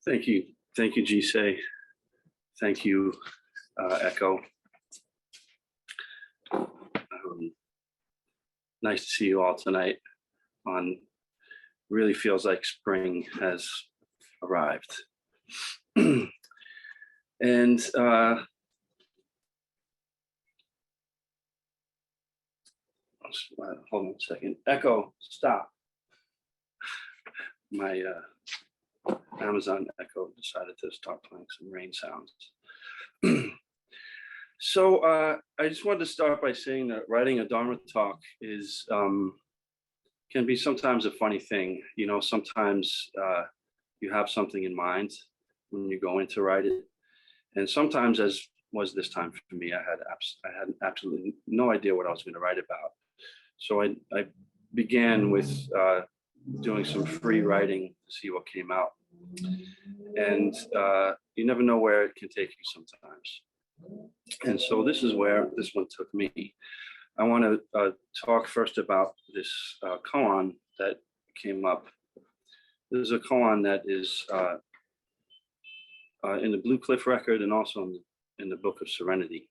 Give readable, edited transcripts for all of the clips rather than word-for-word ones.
Thank you. Thank you, Jisei. Thank you, Echo. Nice to see you all tonight. Really feels like spring has arrived. And hold on a second. Echo, stop. My Amazon Echo decided to start playing some rain sounds. So I just wanted to start by saying that writing a Dharma talk is can be sometimes a funny thing. You know, sometimes you have something in mind when you go in to write it, and sometimes, as was this time for me, I had absolutely no idea what I was going to write about. So I began with doing some free writing to see what came out, and you never know where it can take you sometimes. And so this is where this one took me. I want to talk first about this koan that came up. There's a koan that is in the Blue Cliff record and also in the Book of Serenity.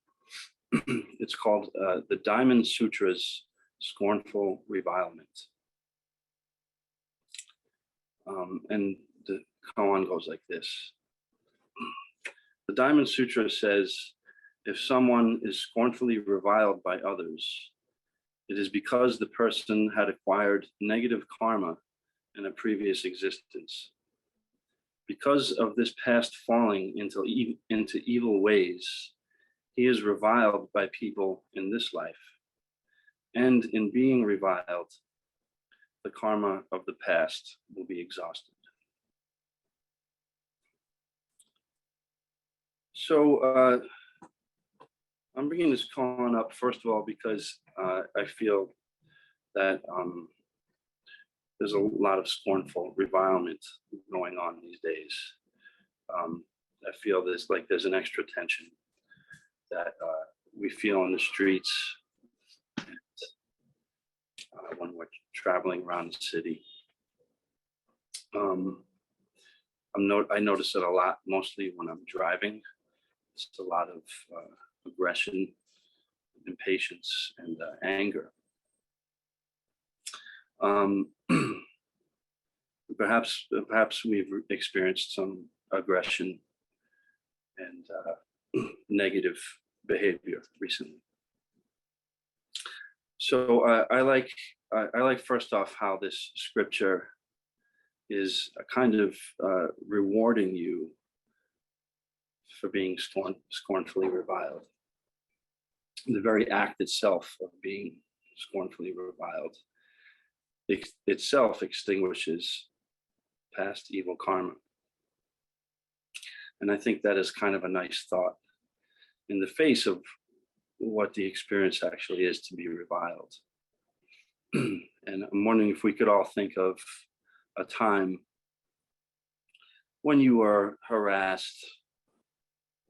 It's called the Diamond Sutra's Scornful Revilement. And the koan goes like this. The Diamond Sutra says, if someone is scornfully reviled by others, it is because the person had acquired negative karma in a previous existence. Because of this past falling into evil ways, he is reviled by people in this life. And in being reviled, the karma of the past will be exhausted. So I'm bringing this koan up, first of all, because I feel that there's a lot of scornful revilement going on these days. I feel there's an extra tension that we feel in the streets and, when we're traveling around the city. I notice it a lot, mostly when I'm driving. It's a lot of aggression, impatience, and anger. Perhaps we've experienced some aggression and negative behavior recently. So I like first off how this scripture is a kind of rewarding you for being scornfully reviled. The very act itself of being scornfully reviled itself extinguishes past evil karma. And I think that is kind of a nice thought in the face of what the experience actually is to be reviled. And I'm wondering if we could all think of a time when you were harassed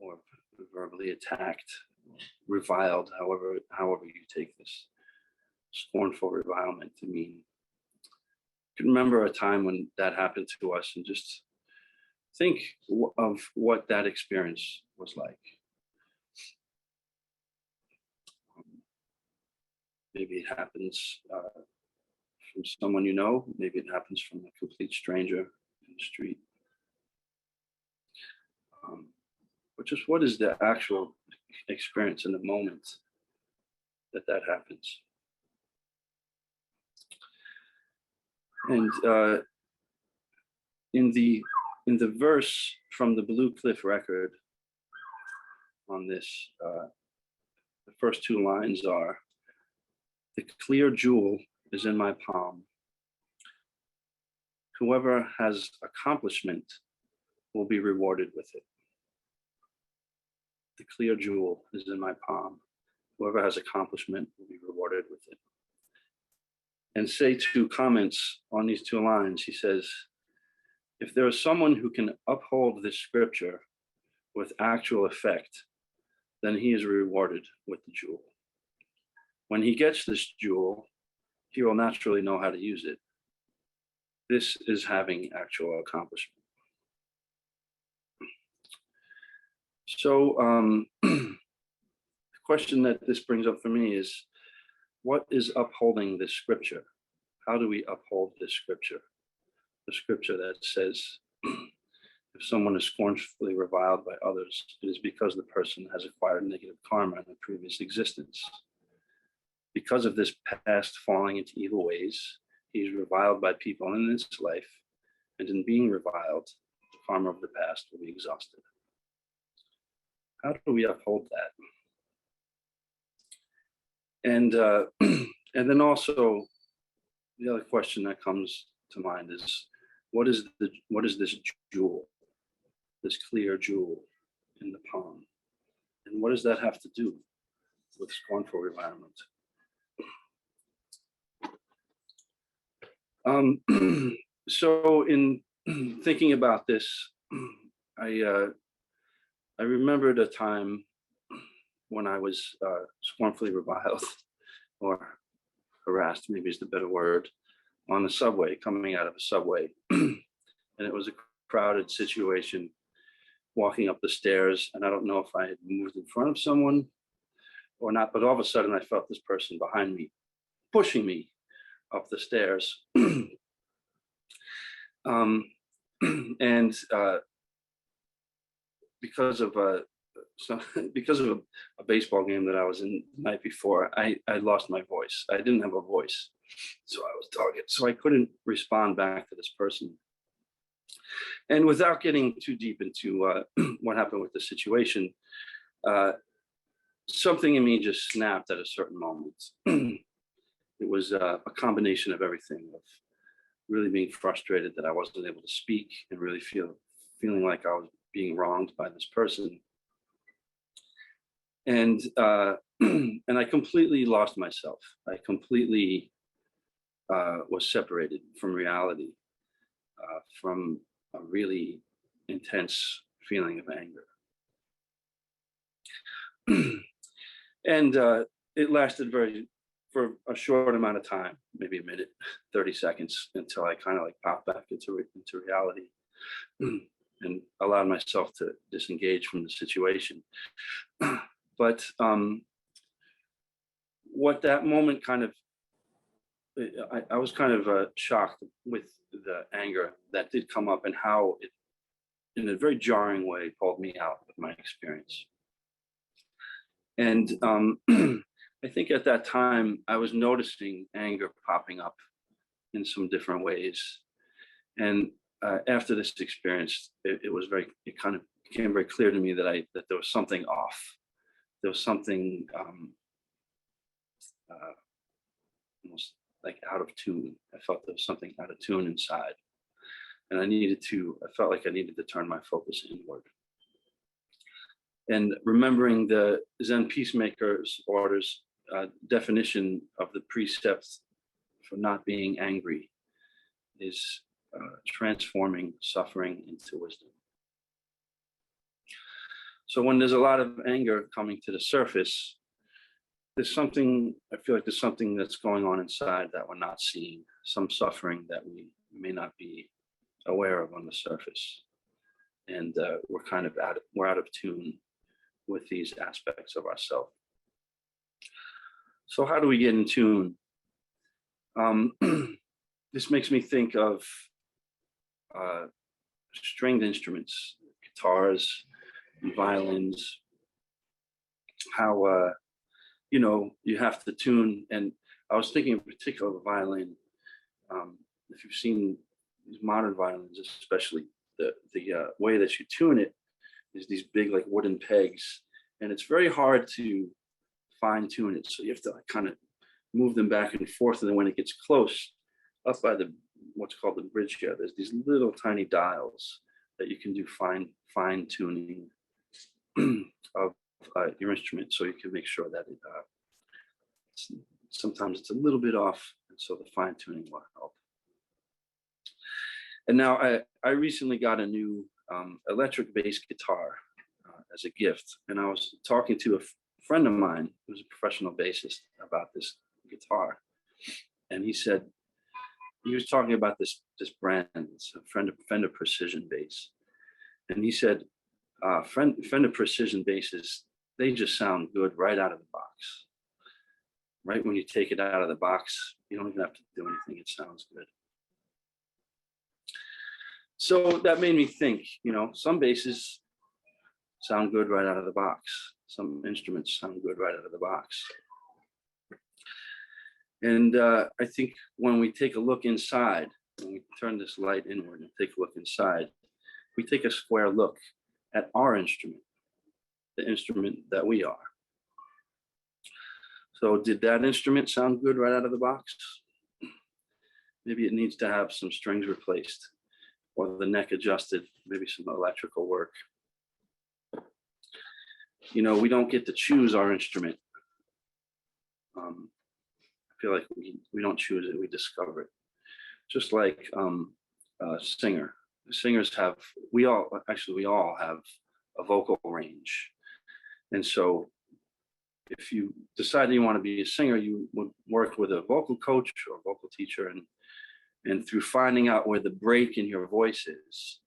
or verbally attacked, reviled, however you take this scornful revilement to mean. You can remember a time when that happened to us and just think of what that experience was like. Maybe it happens from someone you know, maybe it happens from a complete stranger in the street. But just what is the actual experience in the moment that happens? And in the verse from the Blue Cliff record on this, the first two lines are, "The clear jewel is in my palm. Whoever has accomplishment will be rewarded with it." The clear jewel is in my palm. Whoever has accomplishment will be rewarded with it. And say two comments on these two lines. He says, if there is someone who can uphold this scripture with actual effect, then he is rewarded with the jewel. When he gets this jewel, he will naturally know how to use it. This is having actual accomplishment. So the question that this brings up for me is, what is upholding this scripture? How do we uphold this scripture? The scripture that says, if someone is scornfully reviled by others, it is because the person has acquired negative karma in a previous existence. Because of this past falling into evil ways, he is reviled by people in this life, and in being reviled, the karma of the past will be exhausted. How do we uphold that? And and then also the other question that comes to mind is, what is this jewel, this clear jewel in the palm, and what does that have to do with scornful revilement? So in thinking about this, I remembered a time when I was scornfully reviled or harassed, maybe is the better word, on the subway, coming out of a subway. And it was a crowded situation, walking up the stairs. And I don't know if I had moved in front of someone or not, but all of a sudden I felt this person behind me, pushing me up the stairs. And because of a baseball game that I was in the night before, I lost my voice. I didn't have a voice, so I was target. So I couldn't respond back to this person. And without getting too deep into what happened with the situation, something in me just snapped at a certain moment. It was a combination of everything, of really being frustrated that I wasn't able to speak, and really feeling like I was being wronged by this person. And and I completely lost myself. I completely was separated from reality, from a really intense feeling of anger. And it lasted for a short amount of time, maybe a minute, 30 seconds, until I kind of like popped back into reality and allowed myself to disengage from the situation. But what that moment kind of, I was kind of shocked with the anger that did come up, and how it, in a very jarring way, pulled me out of my experience. And I think at that time I was noticing anger popping up in some different ways. And after this experience, it kind of became very clear to me that there was something off. There was something almost like out of tune. I felt there was something out of tune inside, and I felt like I needed to turn my focus inward. And remembering the Zen Peacemaker's orders definition of the precepts for not being angry is transforming suffering into wisdom. So when there's a lot of anger coming to the surface, I feel like there's something that's going on inside that we're not seeing, some suffering that we may not be aware of on the surface. And we're out of tune with these aspects of ourselves. So how do we get in tune? This makes me think of stringed instruments, guitars, and violins, how you have to tune. And I was thinking in particular of a violin. If you've seen these modern violins, especially, the way that you tune it is these big like wooden pegs, and it's very hard to fine tune it. So you have to like kind of move them back and forth, and then when it gets close, up by what's called the bridge here, there's these little tiny dials that you can do fine tuning of your instrument, so you can make sure that sometimes it's a little bit off, and so the fine tuning will help. And now I recently got a new electric bass guitar as a gift, and I was talking to a friend of mine who's a professional bassist about this guitar, and he was talking about this brand. It's a Fender Precision bass, and he said, Fender precision basses, they just sound good right out of the box. Right when you take it out of the box, you don't even have to do anything. It sounds good. So that made me think, some basses sound good right out of the box. Some instruments sound good right out of the box. And I think when we take a look inside, when we turn this light inward and take a look inside, we take a square look at our instrument, the instrument that we are. So did that instrument sound good right out of the box? Maybe it needs to have some strings replaced or the neck adjusted, maybe some electrical work. We don't get to choose our instrument. I feel like we don't choose it, we discover it. Just like a singer. Singers we all have a vocal range. And so if you decide you want to be a singer, you would work with a vocal coach or vocal teacher, and through finding out where the break in your voice is,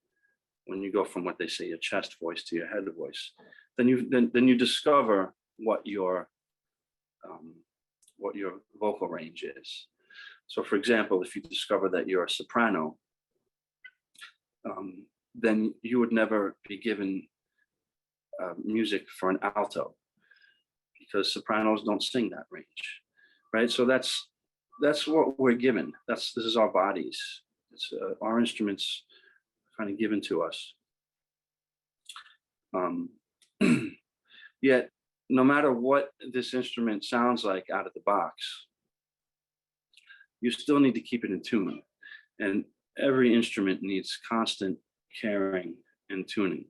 when you go from what they say your chest voice to your head voice, then you discover what your vocal range is. So for example, if you discover that you're a soprano, then you would never be given music for an alto, because sopranos don't sing that range, right? So that's what we're given. This is our bodies. It's our instruments kind of given to us. Yet, no matter what this instrument sounds like out of the box, you still need to keep it in tune. And every instrument needs constant caring and tuning.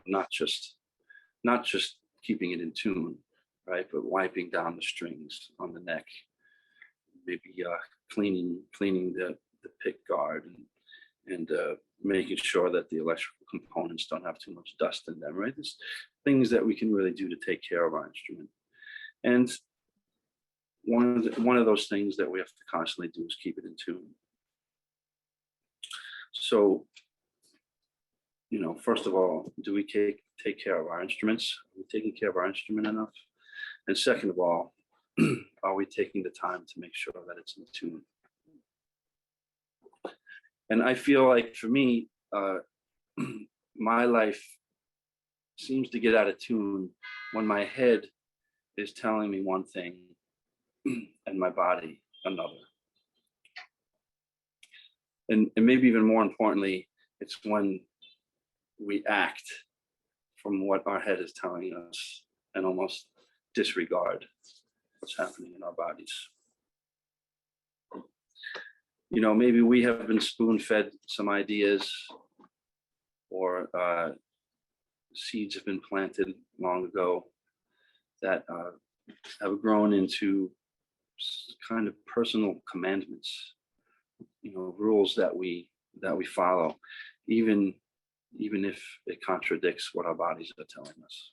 Not just keeping it in tune, right? But wiping down the strings on the neck, maybe cleaning the pick guard, and making sure that the electrical components don't have too much dust in them, right? There's things that we can really do to take care of our instrument. And one of those things that we have to constantly do is keep it in tune. So, first of all, do we take care of our instruments? Are we taking care of our instrument enough? And second of all, are we taking the time to make sure that it's in tune? And I feel like for me, my life seems to get out of tune when my head is telling me one thing and my body another. And maybe even more importantly, it's when we act from what our head is telling us and almost disregard what's happening in our bodies. Maybe we have been spoon-fed some ideas, or seeds have been planted long ago that have grown into kind of personal commandments, rules that we follow, even if it contradicts what our bodies are telling us.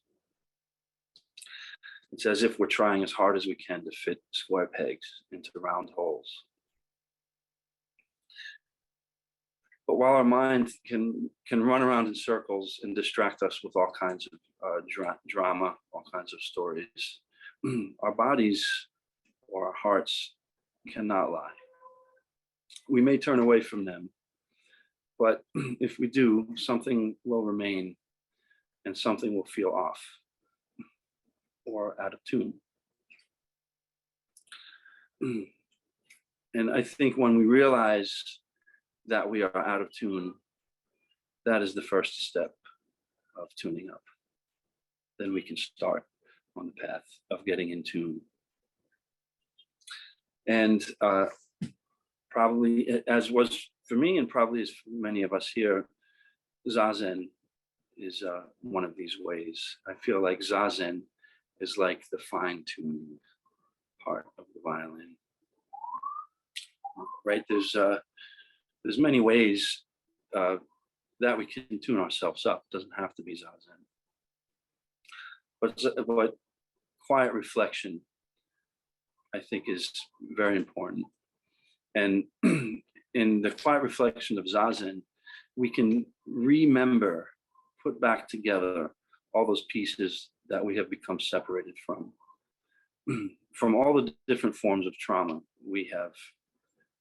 It's as if we're trying as hard as we can to fit square pegs into round holes. But while our mind can run around in circles and distract us with all kinds of drama, all kinds of stories, our bodies or our hearts cannot lie. We may turn away from them, but if we do, something will remain and something will feel off or out of tune. And I think when we realize that we are out of tune, that is the first step of tuning up. Then we can start on the path of getting in tune. And probably, as was for me and probably as for many of us here, zazen is one of these ways. I feel like zazen is like the fine-tuned part of the violin. Right? There's many ways that we can tune ourselves up. It doesn't have to be zazen. But quiet reflection, I think, is very important. And in the quiet reflection of zazen, we can remember, put back together all those pieces that we have become separated from. From all the different forms of trauma we have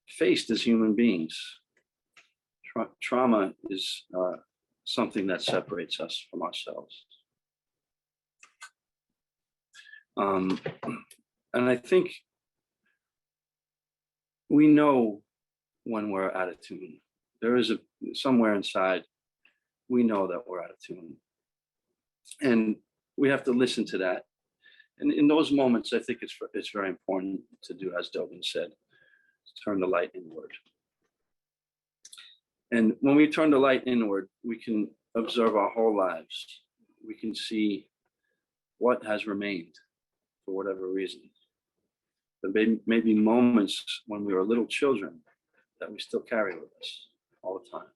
faced as human beings. Trauma is something that separates us from ourselves. And I think we know when we're out of tune. There is somewhere inside, we know that we're out of tune. And we have to listen to that. And in those moments, I think it's very important to do, as Dogen said, turn the light inward. And when we turn the light inward, we can observe our whole lives. We can see what has remained for whatever reason. There may be moments when we were little children that we still carry with us all the time.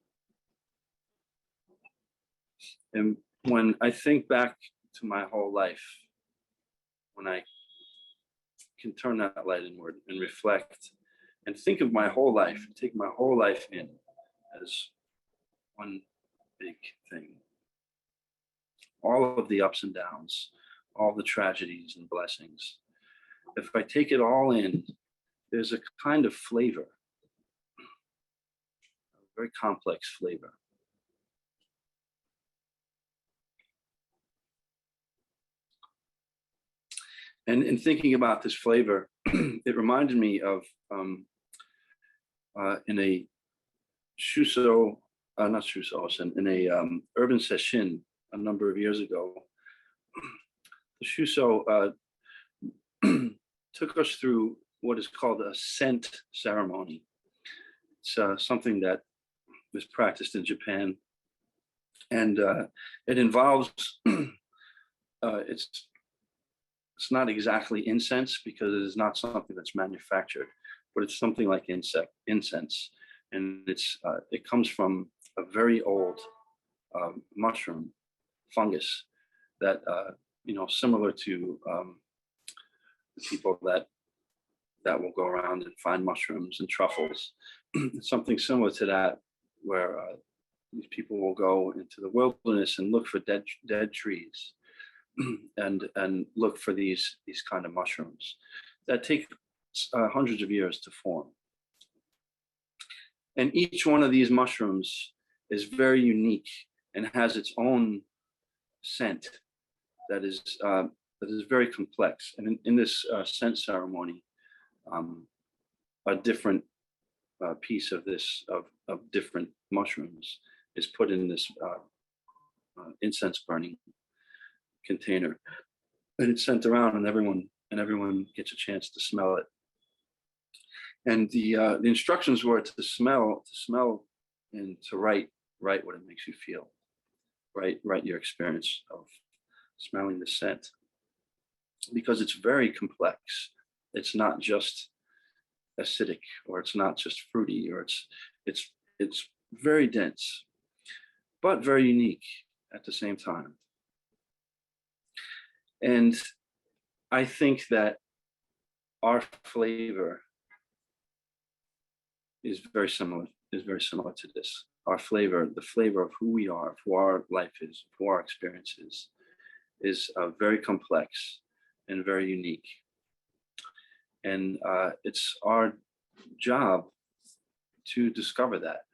And when I think back to my whole life, when I can turn that light inward and reflect and think of my whole life, take my whole life in as one big thing. All of the ups and downs, all the tragedies and blessings. If I take it all in, there's a kind of flavor, a very complex flavor. And in thinking about this flavor, it reminded me of in a Shuso, not Shuso, in a urban session a number of years ago, the Shuso took us through what is called a scent ceremony. It's something that is practiced in Japan, and it involves it's not exactly incense because it is not something that's manufactured, but it's something like incense, and it comes from a very old mushroom fungus that similar to the people that will go around and find mushrooms and truffles. Something similar to that, where these people will go into the wilderness and look for dead trees, and look for these kind of mushrooms that take hundreds of years to form. And each one of these mushrooms is very unique and has its own scent that is very complex. And in this scent ceremony, a different piece of different mushrooms is put in this incense burning container, and it's sent around, and everyone gets a chance to smell it. And the instructions were to smell and to write what it makes you feel. Write your experience of smelling the scent, because it's very complex. It's not just acidic, or it's not just fruity, or it's very dense, but very unique at the same time. And I think that our flavor is very similar to this. Our flavor, the flavor of who we are, of who our life is, who our experience is very complex and very unique. And it's our job to discover that,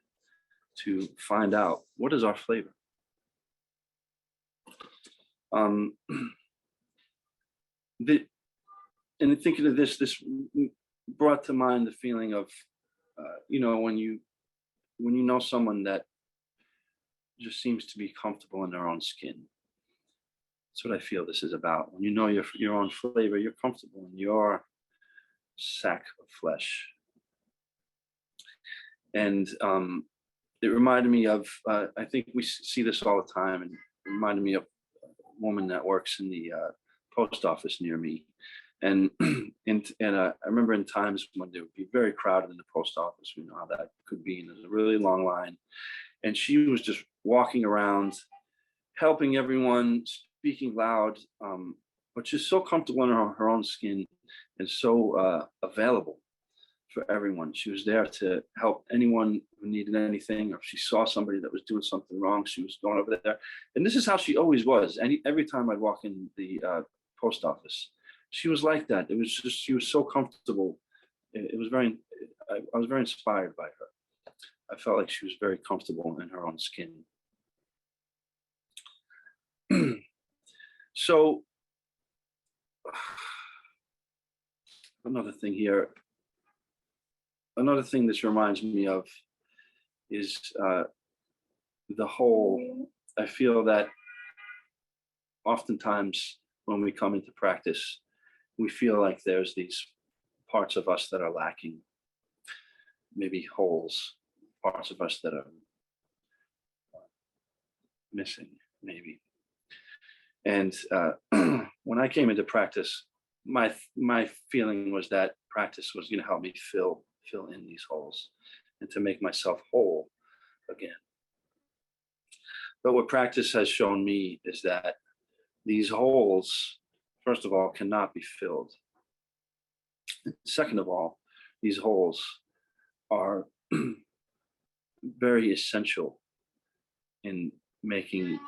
to find out what is our flavor. And thinking of this brought to mind the feeling of, when you know someone that just seems to be comfortable in their own skin. That's what I feel this is about. When you know your own flavor, you're comfortable in your sack of flesh. And it reminded me of, I think we see this all the time, and it reminded me of a woman that works in the post office near me. And I remember in times when there would be very crowded in the post office. We know how that could be, and there's a really long line. And she was just walking around, helping everyone, speaking loud, but she's so comfortable in her own skin and so available for everyone. She was there to help anyone who needed anything, or if she saw somebody that was doing something wrong, she was going over there. And this is how she always was. Every time I'd walk in the post office, she was like that. It was just, she was so comfortable. It was very, I was very inspired by her. I felt like she was very comfortable in her own skin. So another thing here, another thing this reminds me of is the whole, I feel that oftentimes when we come into practice, we feel like there's these parts of us that are lacking, maybe holes, parts of us that are missing, maybe. And when I came into practice, my feeling was that practice was going to help me fill in these holes and to make myself whole again. But what practice has shown me is that these holes, first of all, cannot be filled. Second of all, these holes are very essential in making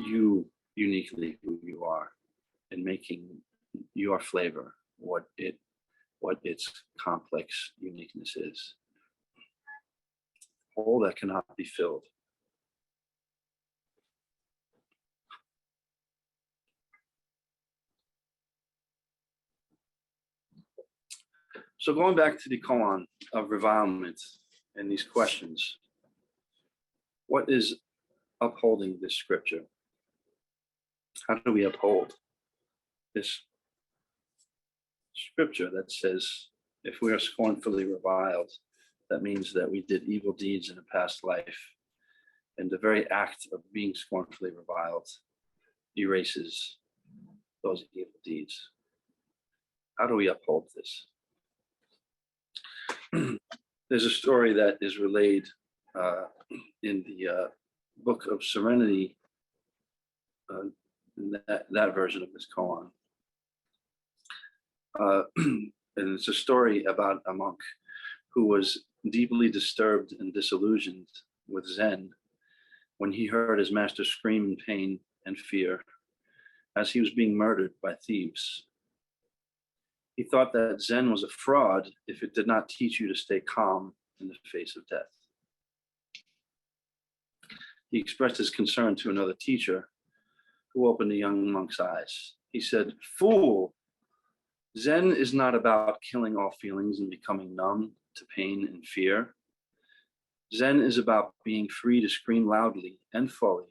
you uniquely who you are, and making your flavor what its complex uniqueness is. Hole that cannot be filled. So going back to the koan of revilement and these questions, what is upholding this scripture? How do we uphold this scripture that says, if we are scornfully reviled, that means that we did evil deeds in a past life, and the very act of being scornfully reviled erases those evil deeds? How do we uphold this? There's a story that is relayed in the Book of Serenity, in that version of this koan. And it's a story about a monk who was deeply disturbed and disillusioned with Zen when he heard his master scream in pain and fear as he was being murdered by thieves. He thought that Zen was a fraud if it did not teach you to stay calm in the face of death. He expressed his concern to another teacher, who opened the young monk's eyes. He said, "Fool, Zen is not about killing all feelings and becoming numb to pain and fear. Zen is about being free to scream loudly and fully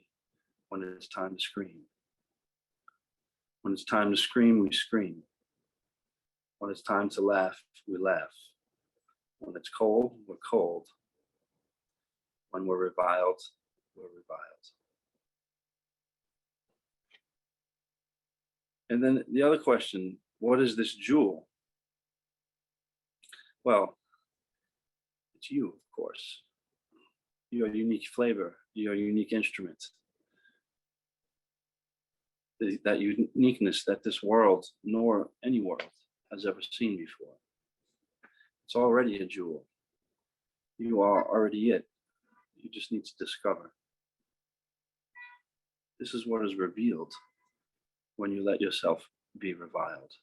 when it's time to scream. When it's time to scream, we scream. When it's time to laugh, we laugh. When it's cold, we're cold. When we're reviled, we're reviled." And then the other question, what is this jewel? Well, it's you, of course. Your unique flavor, your unique instrument. That uniqueness that this world, nor any world, has ever seen before. It's already a jewel. You are already it. You just need to discover. This is what is revealed when you let yourself be reviled.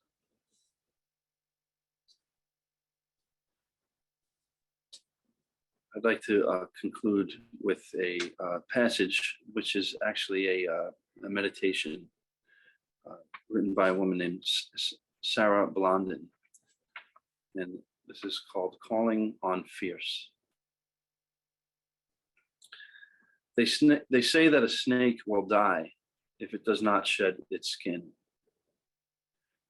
I'd like to conclude with a passage, which is actually a meditation written by a woman named Sarah Blondin. And this is called Calling on Fierce. They say that a snake will die if it does not shed its skin.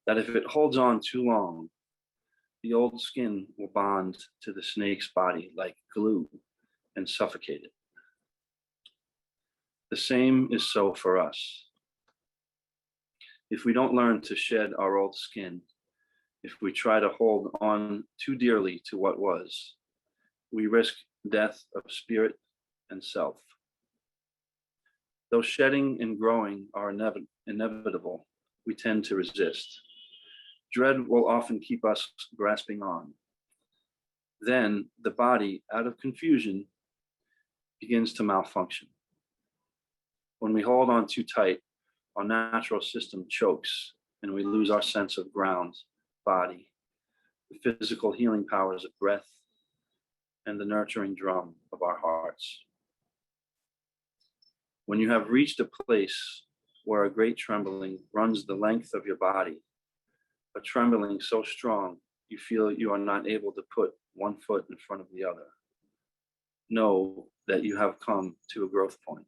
That if it holds on too long, the old skin will bond to the snake's body like glue and suffocate it. The same is so for us. If we don't learn to shed our old skin, if we try to hold on too dearly to what was, we risk death of spirit and self. Though shedding and growing are inevitable, we tend to resist. Dread will often keep us grasping on. then the body, out of confusion, begins to malfunction. When we hold on too tight, our natural system chokes and we lose our sense of ground, body, the physical healing powers of breath, and the nurturing drum of our hearts. When you have reached a place where a great trembling runs the length of your body, a trembling so strong you feel you are not able to put one foot in front of the other, know that you have come to a growth point.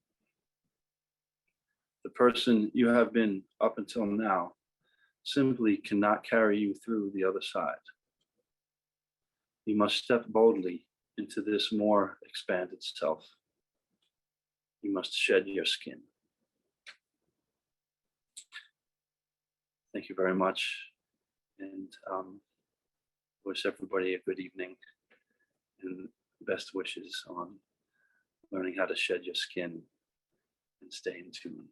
The person you have been up until now simply cannot carry you through the other side. You must step boldly into this more expanded self. You must shed your skin. Thank you very much, and wish everybody a good evening and best wishes on learning how to shed your skin and stay in tune.